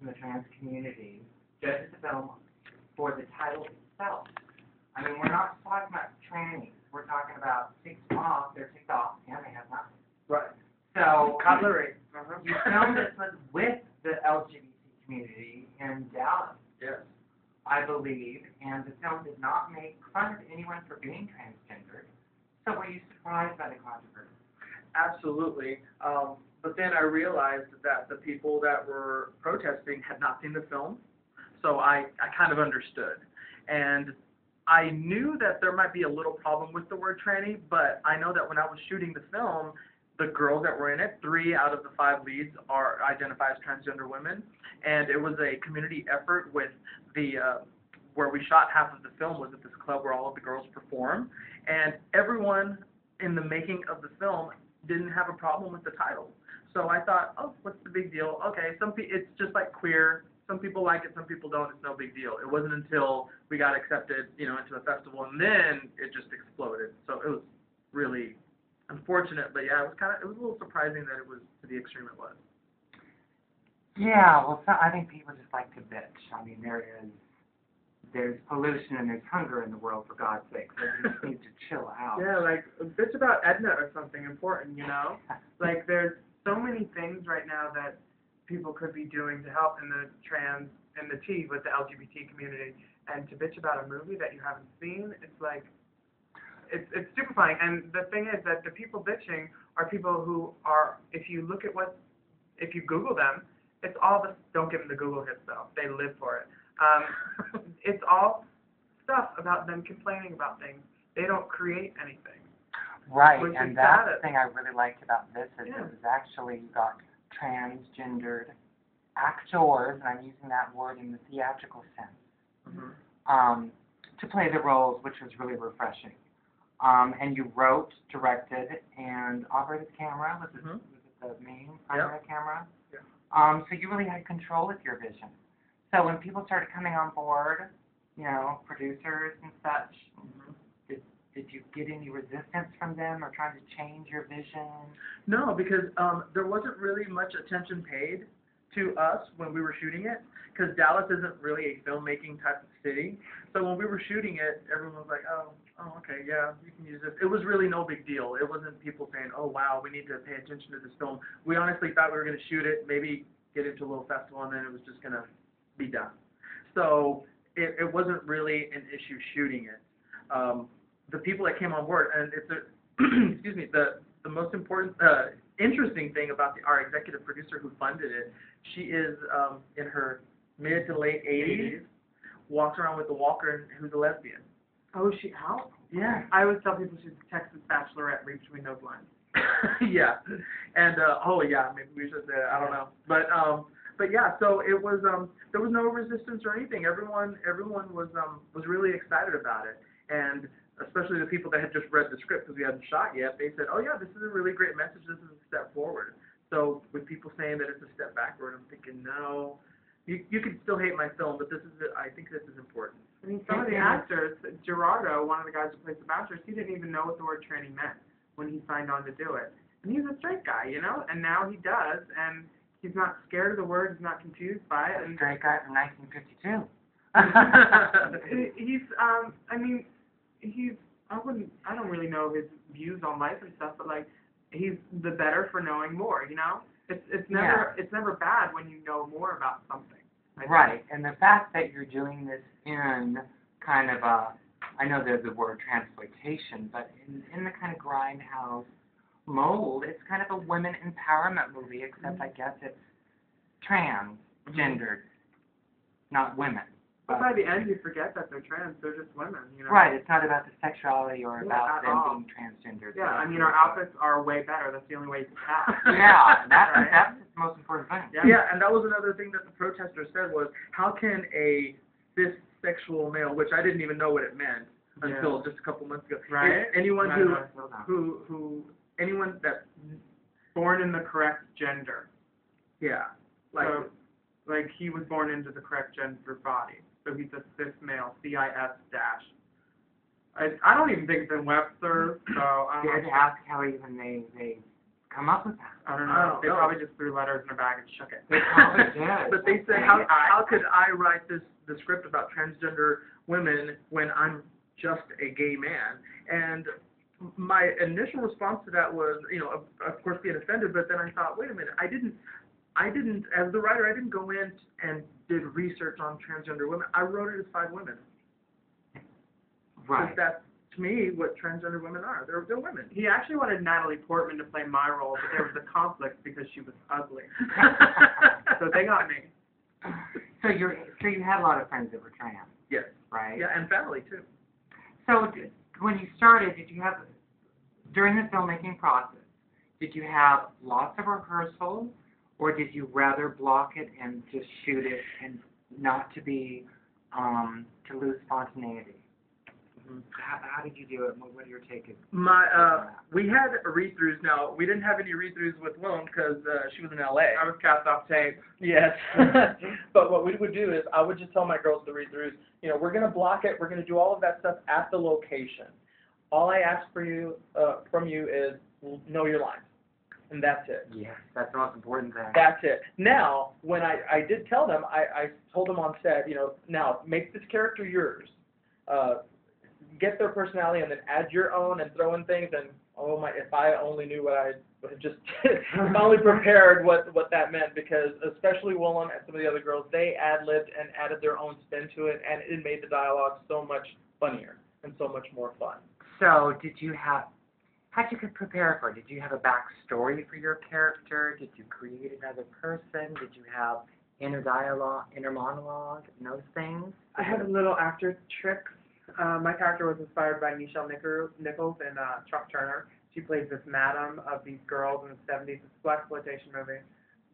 from the trans community judges the film for the title itself. I mean, we're not talking about trannies. We're talking about ticked off, they're ticked off, and they have nothing. Right. So, Cutlery. You filmed this with the LGBT community in Dallas, Yes. I believe, and the film did not make fun of anyone for being transgendered. So were you surprised by the controversy? Absolutely. But then I realized that the people that were protesting had not seen the film, so I kind of understood. And I knew that there might be a little problem with the word tranny, but I know that when I was shooting the film, the girls that were in it, 3 out of the 5 leads identify as transgender women, and it was a community effort with the where we shot half of the film was at this club where all of the girls perform, and everyone in the making of the film didn't have a problem with the title. So I thought, oh, what's the big deal? Okay, it's just like queer. Some people like it, some people don't. It's no big deal. It wasn't until we got accepted, into the festival, and then it just exploded. So it was really unfortunate, but yeah, it was a little surprising that it was to the extreme it was. Yeah, well, I think people just like to bitch. I mean, there's pollution and there's hunger in the world, for God's sake. So they just need to chill out. Yeah, like a bitch about Edna or something important, Like there's so many things right now that people could be doing to help in the trans and the T with the LGBT community, and to bitch about a movie that you haven't seen, it's like it's stupefying. And the thing is that the people bitching are people who are, if you Google them, it's all the, don't give them the Google hits though, they live for it. It's all stuff about them complaining about things. They don't create anything. Right, and that's the thing I really liked about this is it was actually, you got transgendered actors, and I'm using that word in the theatrical sense, to play the roles, which was really refreshing. And you wrote, directed, and operated the camera. Was it the main primary camera? Yeah. So you really had control with your vision. So when people started coming on board, producers and such, did you get any resistance from them or trying to change your vision? No, because there wasn't really much attention paid to us when we were shooting it, because Dallas isn't really a filmmaking type of city. So when we were shooting it, everyone was like, oh, okay, yeah, you can use this. It was really no big deal. It wasn't people saying, oh, wow, we need to pay attention to this film. We honestly thought we were going to shoot it, maybe get into a little festival, and then it was just going to be done. So it wasn't really an issue shooting it. The people that came on board, and it's excuse me, the most important, interesting thing about our executive producer who funded it, she is in her mid to late 80s, walks around with a walker, and who's a lesbian. Oh, how? Yeah. I always tell people she's a Texas bachelorette, read between those lines. Yeah, and maybe we should say that. I don't know, but yeah. So it was there was no resistance or anything. Everyone was really excited about it, and especially the people that had just read the script because we hadn't shot yet. They said, oh yeah, this is a really great message. This is a step forward. So with people saying that it's a step backward, I'm thinking no. You can still hate my film, but I think this is important. I mean, some of the actors, Gerardo, one of the guys who plays the bachelor, he didn't even know what the word tranny meant when he signed on to do it. And he's a straight guy, and now he does, and he's not scared of the word, he's not confused by it. And straight guy from 1952. I don't really know his views on life and stuff, but like, he's the better for knowing more, It's never bad when you know more about something. Right, and the fact that you're doing this in kind of I know there's the word transploitation, but in the kind of grindhouse mold, it's kind of a women empowerment movie, except I guess it's transgendered, not women. But by the end, you forget that they're trans. They're just women, Right. It's not about the sexuality or about them being transgendered. Yeah, our outfits are way better. That's the only way you can tell. Yeah, that's the most important thing. Yeah, and that was another thing that the protesters said was, how can a cis-sexual male, which I didn't even know what it meant until just a couple months ago. Right. Anyone anyone that's born in the correct gender. Yeah. Like he was born into the correct gender body. So he's a cis male, CIS-. I don't even think it's in Webster, so I'm Did ask how even they come up with that? I don't I know. don't They know. probably just threw letters in a bag and shook it. They probably did. But they said, how could I write the script about transgender women when I'm just a gay man? And my initial response to that was, of course, being offended. But then I thought, wait a minute, I didn't, as the writer, I didn't go in and did research on transgender women. I wrote it as 5 women. Right. Because that's, to me, what transgender women are. They're women. He actually wanted Natalie Portman to play my role, but there was a conflict because she was ugly. So they got me. So you had a lot of friends that were trans, Yes. right? Yeah, and family, too. So when you started, did you have, during the filmmaking process, did you have lots of rehearsals, or did you rather block it and just shoot it and not to be, to lose spontaneity? How did you do it? What are your take? We had read-throughs. Now, we didn't have any read-throughs with Willem because she was in L.A. I was cast off tape. Yes. But what we would do is I would just tell my girls the read-throughs, we're going to block it. We're going to do all of that stuff at the location. All I ask from you is know your lines. And that's it. Yes, that's the most important thing. That's it. Now, when I did tell them, I told them on set, now make this character yours. Get their personality and then add your own and throw in things. And oh my, if I only knew what I just, if I only prepared what that meant, because especially Willem and some of the other girls, they ad-libbed and added their own spin to it, and it made the dialogue so much funnier and so much more fun. So how'd you prepare for it? Did you have a backstory for your character? Did you create another person? Did you have inner dialogue, inner monologue, and those things? I had a little actor tricks. My character was inspired by Nichelle Nichols in Chuck Turner. She plays this madam of these girls in the 70s. It's a blaxploitation movie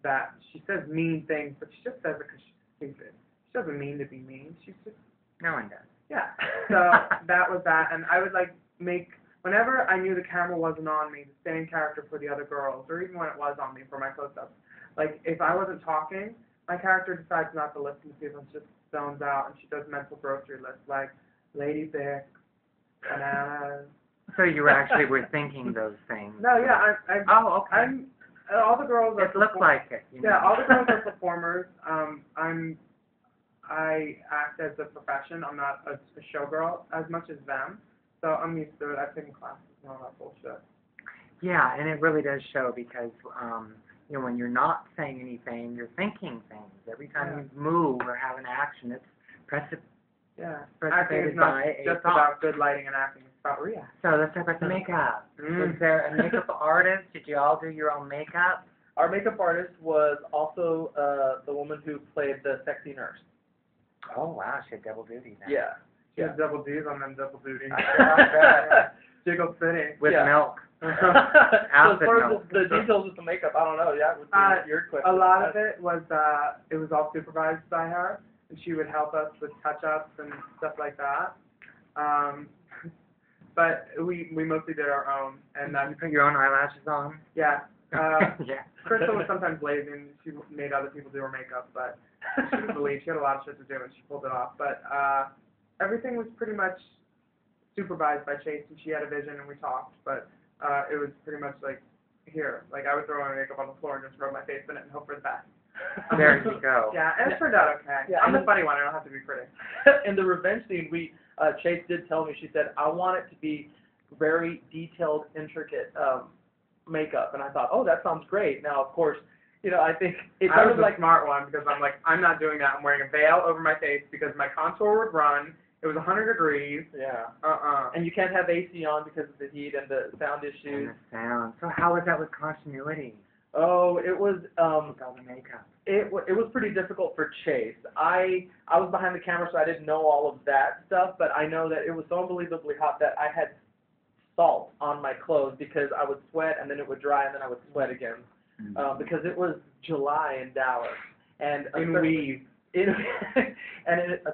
that she says mean things, but she just says it because she's stupid. She doesn't mean to be mean. She's just... No one does. Yeah. So that was that. And I would whenever I knew the camera wasn't on me, the same character for the other girls, or even when it was on me for my close-ups, if I wasn't talking, my character decides not to listen to people and just zones out, and she does mental grocery lists Lady Bic, bananas. So you actually were thinking those things. No, yeah, oh, okay. All the girls are... It looked like it. Yeah, all the girls are performers. I act as a profession. I'm not a showgirl as much as them. So I'm used to it. I've taken classes and all that bullshit. Yeah, and it really does show because, when you're not saying anything, you're thinking things. Every time you move or have an action, it's Yeah, acting is not just about good lighting and acting. It's about real. So let's talk about the makeup. Was there a makeup artist? Did you all do your own makeup? Our makeup artist was also the woman who played the sexy nurse. Oh, wow. She had double duty then. Yeah. She has double D's on them double duty. Jiggle City. With milk. So as far as milk. the details with the makeup, I don't know. Yeah, would be your question. A lot of it was all supervised by her, and she would help us with touch-ups and stuff like that. But we mostly did our own. And you put your own eyelashes on? Yeah. Yeah. Crystal was sometimes lazy, and she made other people do her makeup, but she was the lead. She had a lot of shit to do, and she pulled it off. But everything was pretty much supervised by Chase, and she had a vision, and we talked. But it was pretty much here. I would throw my makeup on the floor and just rub my face in it and hope for the best. There you go. Yeah, and it turned out okay. Yeah, I'm the funny one. I don't have to be pretty. In the revenge scene, Chase did tell me, she said, I want it to be very detailed, intricate makeup. And I thought, oh, that sounds great. Now, of course, I think it I was sounded a smart one because I'm not doing that. I'm wearing a veil over my face because my contour would run. It was 100 degrees. Yeah. And you can't have AC on because of the heat and the sound issues. And the sound. So how was that with continuity? Oh, it was all the makeup. It was pretty difficult for Chase. I was behind the camera, so I didn't know all of that stuff, but I know that it was so unbelievably hot that I had salt on my clothes because I would sweat and then it would dry and then I would sweat again. Because it was July in Dallas. And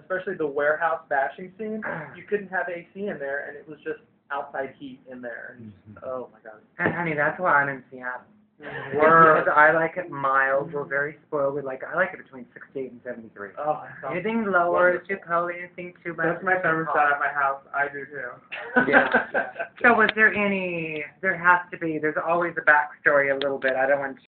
especially the warehouse bashing scene, you couldn't have AC in there, and it was just outside heat in there. And oh my God. And honey, that's why I'm in Seattle. Because I like it mild. We're very spoiled. I like it between 68 and 73. Oh, that sounds Anything lower is wonderful. too cold. Anything too much. That's my thermostat at my house. I do too. Yeah. So was there any, there's always a backstory a little bit. I don't want